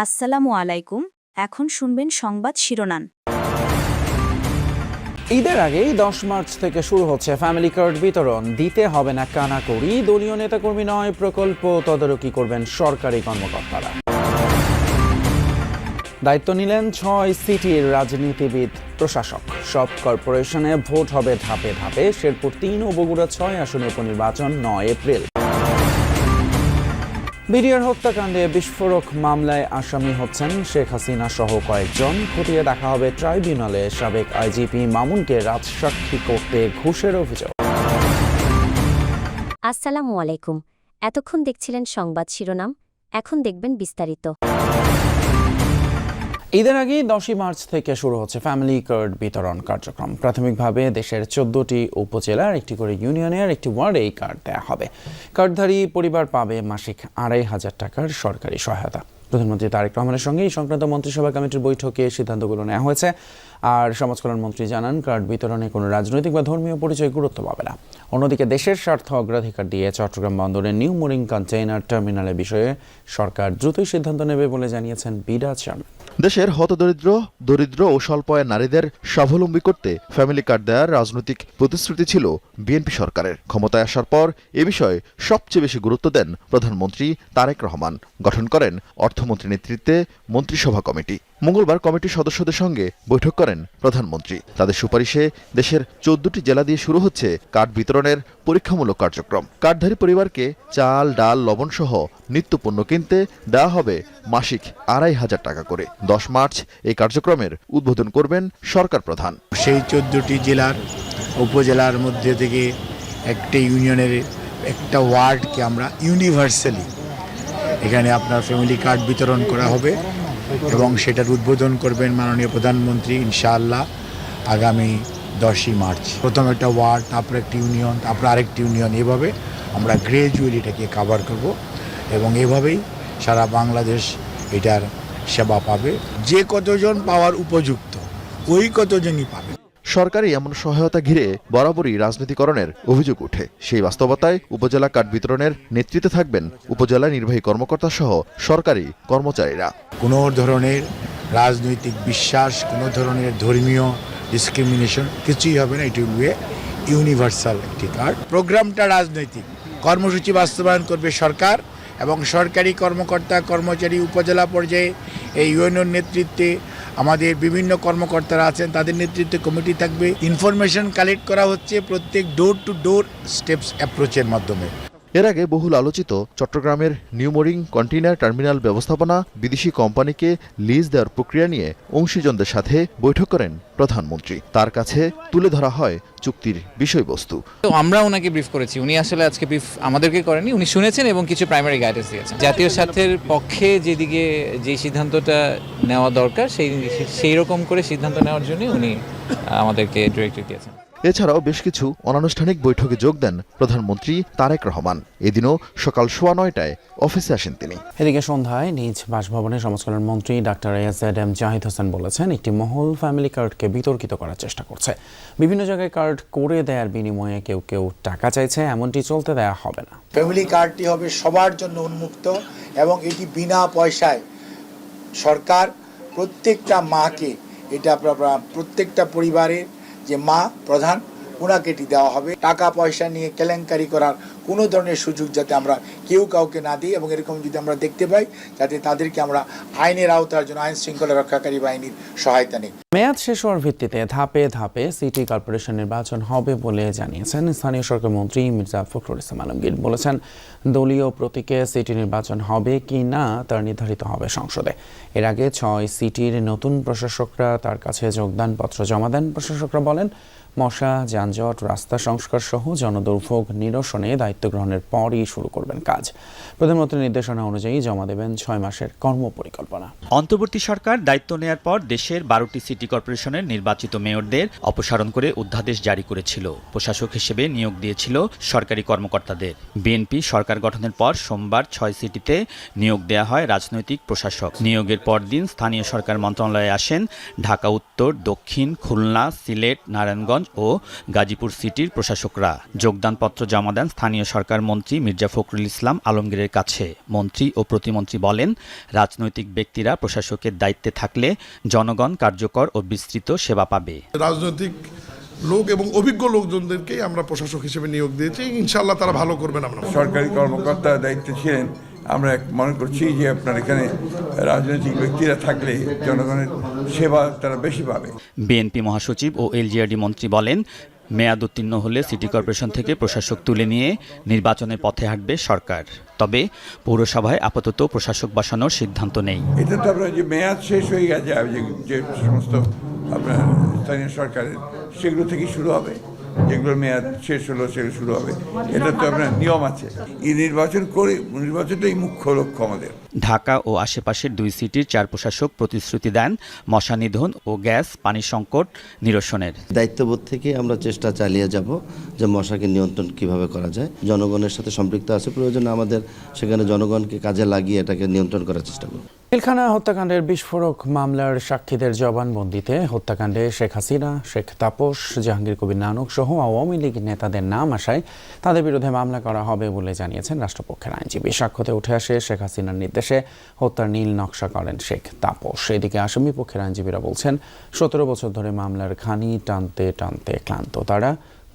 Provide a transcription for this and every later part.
আসসালামু আলাইকুম। এখন শুনবেন সংবাদ শিরোনাম। ঈদের আগেই 10 মার্চ থেকে শুরু হচ্ছে ফ্যামিলি কার্ড বিতরণ। দিতে হবে না কানাকড়ি, দলীয় নেতাকর্মী নয়, প্রকল্প তদারকি করবেন সরকারি কর্মকর্তারা। দায়িত্ব নিলেন 6 সিটির রাজনীতিবিদ প্রশাসক। সব কর্পোরেশনে ভোট হবে ধাপে ধাপে। শেরপুর 3 ও বগুড়া 6 আসনে উপনির্বাচন 9 এপ্রিল। বিডিআর হত্যাকাণ্ডে বিস্ফোরক মামলায় আসামি হচ্ছেন শেখ হাসিনা সহ কয়েকজন। খতিয়ে দেখা হবে ট্রাইব্যুনালে সাবেক আইজিপি মামুনকে রাজসাক্ষী করতে ঘুষের অভিযোগ। আসসালামু আলাইকুম। এতক্ষণ দেখছিলেন সংবাদ শিরোনাম, এখন দেখবেন বিস্তারিত। ঈদের আগে 10 মার্চ থেকে শুরু হচ্ছে ফ্যামিলি কার্ড বিতরণ কার্যক্রম। প্রাথমিকভাবে দেশের 14টি উপজেলার একটি করে ইউনিয়নের একটি ওয়ার্ডে এই কার্ড দেওয়া হবে। কার্ডধারী পরিবার পাবে মাসিক 2,500 টাকার সরকারি সহায়তা। প্রধানমন্ত্রী তারেক রহমানের সঙ্গে এই সংক্রান্ত মন্ত্রিসভা কমিটির বৈঠকে সিদ্ধান্তগুলো নেওয়া হয়েছে। আর সমাজ কল্যাণ মন্ত্রী জানান, কার্ড বিতরণে কোনো রাজনৈতিক বা ধর্মীয় পরিচয় গুরুত্ব পাবে না। অন্যদিকে দেশের স্বার্থ অগ্রাধিকার দিয়ে চট্টগ্রাম বন্দরের নিউ মোরিং কন্টেইনার টার্মিনালের বিষয়ে সরকার দ্রুতই সিদ্ধান্ত নেবে বলে জানিয়েছেন বিডা চেয়ারম্যান। দেশের হতদরিদ্র, দরিদ্র ও স্বল্প আয়ের নারীদের স্বাবলম্বী করতে ফ্যামিলি কার্ড দেওয়ার রাজনৈতিক প্রতিশ্রুতি ছিল বিএনপি সরকারের। ক্ষমতায় আসার পর এ বিষয়ে সবচেয়ে বেশি গুরুত্ব দেন প্রধানমন্ত্রী তারেক রহমান। গঠন করেন অর্থমন্ত্রী নেতৃত্বে মন্ত্রিসভা কমিটি। মঙ্গলবার কমিটির সদস্যদের সঙ্গে বৈঠক করেন প্রধানমন্ত্রী। তাদের সুপারিশে দেশের 14টি জেলা দিয়ে শুরু হচ্ছে কার্ড বিতরণের পরীক্ষামূলক কার্যক্রম। কার্ডধারী পরিবারকে চাল, ডাল, লবণ সহ নিত্যপণ্য কিনতে দেওয়া হবে মাসিক 2,500 টাকা করে। 10 মার্চ এই কার্যক্রমের উদ্বোধন করবেন সরকার প্রধান। সেই 14টি জেলার উপজেলার মধ্যে থেকে একটা ইউনিয়নের একটা ওয়ার্ডকে আমরা ইউনিভার্সালি এখানে আপনার ফ্যামিলি কার্ড বিতরণ করা হবে এবং সেটার উদ্বোধন করবেন মাননীয় প্রধানমন্ত্রী ইনশাআল্লাহ আগামী 10ই মার্চ। প্রথম একটা ওয়ার্ড, তারপর একটি ইউনিয়ন, তারপর আরেকটি ইউনিয়ন, এভাবে আমরা গ্রাজুয়ালি এটাকে কাভার করব এবং এভাবেই সারা বাংলাদেশ এটার সেবা পাবে। যে কতজন পাওয়ার উপযুক্ত ওই কতজনই পাবে। সরকারি এমন সহায়তা ঘিরে বরাবরই রাজনীতিকরণের অভিযোগ ওঠে। সেই বাস্তবতায় উপজেলা কার্ড বিতরণের নেতৃত্বে থাকবেন উপজেলা নির্বাহী কর্মকর্তা সহ সরকারি কর্মচারীরা। কোনো ধরনের রাজনৈতিক বিশ্বাস, কোনো ধরনের ধর্মীয় ডিসক্রিমিনেশন কিছুই হবে না। এটি হবে ইউনিভার্সাল একটি কার্ড। প্রোগ্রামটা রাজনৈতিক, কর্মসূচি বাস্তবায়ন করবে সরকার এবং সরকারি কর্মকর্তা কর্মচারী উপজেলা পর্যায়ে এই ইউনিয়ন নেতৃত্বে আমাদের বিভিন্ন কর্মকর্তারা আছেন, তাদের নেতৃত্বে কমিটি থাকবে। ইনফরমেশন কালেক্ট করা হচ্ছে প্রত্যেক ডোর টু ডোর স্টেপস অ্যাপ্রোচের মাধ্যমে। এর আগে বহুল আলোচিত চট্টগ্রামের নিউ মোরিং কন্টেইনার টার্মিনাল ব্যবস্থাপনা বিদেশি কোম্পানিকে লিজ দেওয়ার প্রক্রিয়া নিয়ে অংশীজনদের সাথে বৈঠক করেন প্রধানমন্ত্রী। তার কাছে তুলে ধরা হয় চুক্তির বিষয়বস্তু। তো আমরা ওনাকে ব্রিফ করেছি, উনি আসলে আজকে ব্রিফ আমাদেরকে করেনি, উনি শুনেছেন এবং কিছু প্রাইমারি গাইডেন্স দিয়েছেন। জাতীয় স্বার্থের পক্ষে যেদিকে যে সিদ্ধান্তটা নেওয়া দরকার সেই রকম করে সিদ্ধান্ত নেওয়ার জন্য উনি আমাদেরকে ডিরেক্টিভ দিয়েছেন। এছাড়াও বেশ কিছু অনানুষ্ঠানিক বৈঠকে যোগ দেন প্রধানমন্ত্রী তারেক রহমান। এদিনও সকাল 9:15টায় অফিসে আসেন তিনি। এদিকে সন্ধ্যায় নিজ বাসভবনে সমাজ কল্যাণ মন্ত্রী ডাক্তার এম জাহিদ হোসেন বলেছেন, একটি মহল ফ্যামিলি কার্ডকে বিতর্কিত করার চেষ্টা করছে। বিভিন্ন জায়গায় কার্ড করে দেওয়ার বিনিময়ে কেউ কেউ টাকা চাইছে, এমনটি চলতে দেওয়া হবে না। ফ্যামিলি কার্ডটি হবে সবার জন্য উন্মুক্ত এবং এটি বিনা পয়সায় সরকার প্রত্যেকটা মাকে, এটা প্রত্যেকটা পরিবারের যে মা প্রধান ওনাকে এটি দেওয়া হবে। টাকা পয়সা নিয়ে কেলেঙ্কারি করার কোনো ধরনের সুযোগ যাতে আমরা কেউ কাউকে না দিই এবং এরকম যদি আমরা দেখতে পাই যাতে তাদেরকে আমরা আইনের আওতার জন্য আইন শৃঙ্খলা রক্ষাকারী বাহিনীর সহায়তা নিই। মেয়াদ শেষ হওয়ার ভিত্তিতে ধাপে ধাপে সিটি কর্পোরেশন নির্বাচন হবে বলে জানিয়েছেন স্থানীয় সরকার মন্ত্রী মির্জা ফখরুল ইসলাম আলমগীর। বলেছেন, দলীয় প্রতীকে সিটি নির্বাচন হবে কি না তার নির্ধারিত হবে সংসদে। এর আগে 6 সিটির নতুন প্রশাসকরা তার কাছে যোগদানপত্র জমা দেন। প্রশাসকরা বলেন, মশা, যানজট, রাস্তা সংস্কার সহ জনদুর্ভোগ নিরসনে দায়িত্ব গ্রহণের পরই শুরু করবেন কাজ। প্রধানমন্ত্রীর নির্দেশনা অনুযায়ী জমা দেবেন 6 মাসের কর্মপরিকল্পনা। অন্তর্বর্তী সরকার দায়িত্ব নেয়ার পর দেশের 12টি সিটি কর্পোরেশনের নির্বাচিত মেয়রদের অপসারণ করে অধ্যাদেশ জারি করেছিল। প্রশাসক হিসেবে নিয়োগ দিয়েছিল সরকারি কর্মকর্তাদের। বিএনপি সরকার গঠনের পর সোমবার 6 সিটিতে নিয়োগ দেয়া হয় রাজনৈতিক প্রশাসক। নিয়োগের পরদিন স্থানীয় সরকার মন্ত্রণালয়ে আসেন ঢাকা উত্তর, দক্ষিণ, খুলনা, সিলেট, নারায়ণগঞ্জ, কেরানীগঞ্জ ও গাজীপুর সিটির প্রশাসকরা। যোগদানপত্র জমা দেন স্থানীয় সরকার মন্ত্রী মির্জা ফখরুল ইসলাম আলমগীরের কাছে। মন্ত্রী ও প্রতিমন্ত্রী বলেন, রাজনৈতিক ব্যক্তিরা প্রশাসকের দায়িত্বে থাকলে জনগণ কার্যকর ও বিস্তৃত সেবা পাবে। রাজনৈতিক লোক এবং অভিজ্ঞ লোকজনদেরকেই আমরা প্রশাসক হিসেবে নিয়োগ দিয়েছি, ইনশাআল্লাহ তারা ভালো করবেন। আমরা সরকারি কর্মকর্তার দায়িত্বে ছিলেন, আমরা মনে করছি যে আপনার এখানে রাজনৈতিক ব্যক্তিরা থাকলে জনগণের সেবা তারা বেশি পাবে। বিএনপি মহাসচিব ও এলজিআরডি মন্ত্রী বলেন, মেয়াদ উত্তীর্ণ হলে সিটি কর্পোরেশন থেকে প্রশাসক তুলে নিয়ে নির্বাচনের পথে হাঁটবে সরকার। তবে পৌরসভায় আপাতত প্রশাসক বসানোর সিদ্ধান্ত নেই। এটা তো আপনার যে মেয়াদ শেষ হয়ে গেছে, যে সমস্ত আপনার স্থানীয় সরকারের সেগুলো থেকেই শুরু হবে, যেগুলোর মেয়াদ শেষ হলো সেগুলো শুরু হবে। এটা তো আপনার নিয়ম আছে। এই নির্বাচনটাই মুখ্য লক্ষ্য আমাদের। ঢাকা ও আশেপাশের 2 সিটির 4 প্রশাসক প্রতিশ্রুতি দেন মশা নিধন ও গ্যাস পানি সংকট নিরসনের। দায়িত্ববোধ থেকে আমরা চেষ্টা চালিয়ে যাব যে মশাকে নিয়ন্ত্রণ কিভাবে করা যায়। জনগণের সাথে সম্পৃক্ত আছে, প্রয়োজনে আমাদের সেখানে জনগণকে কাজে লাগিয়ে এটাকে নিয়ন্ত্রণ করার চেষ্টা করব। পিলখানা হত্যাকাণ্ডের বিস্ফোরক মামলার সাক্ষীদের জবানবন্দিতে হত্যাকাণ্ডে শেখ হাসিনা, শেখ তাপস, জাহাঙ্গীর কবির নানক সহ আওয়ামী লীগ নেতাদের নাম আসায় তাদের বিরুদ্ধে মামলা করা হবে বলে জানিয়েছেন রাষ্ট্রপক্ষের আইনজীবী। সাক্ষ্যতে উঠে আসে শেখ হাসিনার নির্দেশে হত্যার নীল নকশা করেন শেখ তাপস। এদিকে আসামি পক্ষের আইনজীবীরা বলছেন, 17 বছর ধরে মামলার খানি টানতে টানতে ক্লান্ত তারা,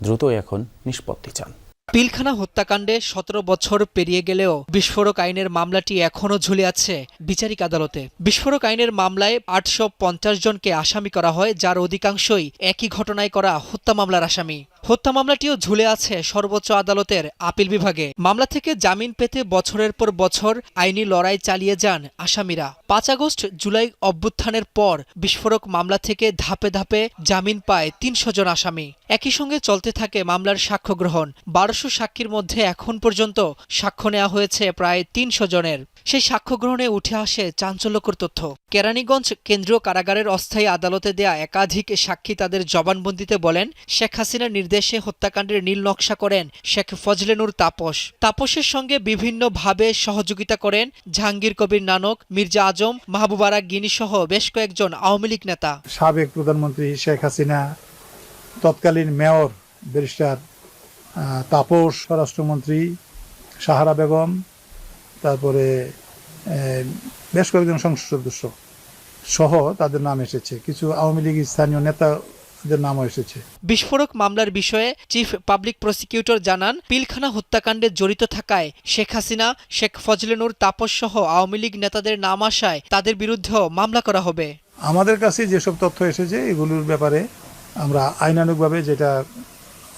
দ্রুতই এখন নিষ্পত্তি চান। পিলখানা হত্যাকাণ্ডে 17 বছর পেরিয়ে গেলেও বিস্ফোরক আইনের মামলাটি এখনও ঝুলে আছে বিচারিক আদালতে। বিস্ফোরক আইনের মামলায় 850 জনকে আসামি করা হয়, যার অধিকাংশই একই ঘটনায় করা হত্যা মামলার আসামি। হত্যা মামলাটিও ঝুলে আছে সর্বোচ্চ আদালতের আপিল বিভাগে। মামলা থেকে জামিন পেতে বছরের পর বছর আইনি লড়াই চালিয়ে যান আসামিরা। 5 আগস্ট জুলাই অভ্যুত্থানের পর বিস্ফোরক মামলা থেকে ধাপে ধাপে জামিন পায় 300 জন আসামি। একই সঙ্গে চলতে থাকে মামলার সাক্ষ্য গ্রহণ। 1200 সাক্ষীর মধ্যে এখন পর্যন্ত সাক্ষ্য নেওয়া হয়েছে প্রায় 300 জনের। সেই সাক্ষ্য গ্রহণে উঠে আসে চাঞ্চল্যকর তথ্য। কেরানীগঞ্জ কেন্দ্রীয় কারাগারের অস্থায়ী আদালতে দেয়া একাধিক সাক্ষী তাদের জবানবন্দিতে বলেন, শেখ হাসিনার নির্দেশে হত্যাকাণ্ডের নীল নকশা করেন শেখ ফজলে নূর তাপস। তাপসের সঙ্গে বিভিন্নভাবে সহযোগিতা করেন জাহাঙ্গীর কবির নানক, মির্জা আজম, মাহবুব আরা গিনি সহ বেশ কয়েকজন আওয়ামী লীগ নেতা। সাবেক প্রধানমন্ত্রী শেখ হাসিনা, তৎকালীন মেয়র ব্যারিস্টার তাপস, স্বরাষ্ট্রমন্ত্রী সাহারা বেগম, তারপরে বেশ কয়েকজন সংসদ সদস্য সহ তাদের নাম এসেছে। কিছু আওয়ামী লীগ স্থানীয় নেতাদের নামও এসেছে। বিস্ফোরক মামলার বিষয়ে চিফ পাবলিক প্রসিকিউটর জানান, পিলখানা হত্যাকাণ্ডে জড়িত থাকায় শেখ হাসিনা, শেখ ফজলে নূর তাপস সহ আওয়ামী লীগ নেতাদের নাম আসায় তাদের বিরুদ্ধেও মামলা করা হবে। আমাদের কাছে যেসব তথ্য এসেছে এগুলোর ব্যাপারে আমরা আইনানুগভাবে যেটা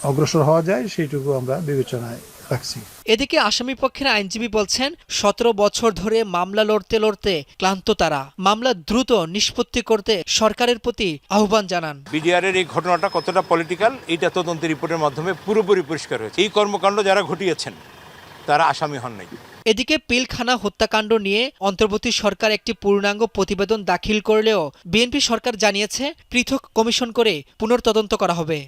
অগ্রসর হওয়া যায় সেইটুকু আমরা বিবেচনায় রাখছি। এদিকে আসামি পক্ষের আইনজীবী বলছেন, 17 বছর ধরে মামলা লড়তে লড়তে ক্লান্ত তারা। মামলা দ্রুত নিষ্পত্তি করতে সরকারের প্রতি আহ্বান জানান। বিডিআরের এই ঘটনাটা কতটা পলিটিক্যাল, এটা তদন্ত রিপোর্টের মাধ্যমে পুরোপুরি পরিষ্কার হয়েছে। এই কর্মকাণ্ড যারা ঘটিয়েছেন তারা আসামি হন নাই। এদিকে পিলখানা হত্যাকাণ্ড নিয়ে অন্তর্বর্তী সরকার একটি পূর্ণাঙ্গ প্রতিবেদন দাখিল করলেও বিএনপি সরকার জানিয়েছে পৃথক কমিশন করে পুনর্তদন্ত করা হবে।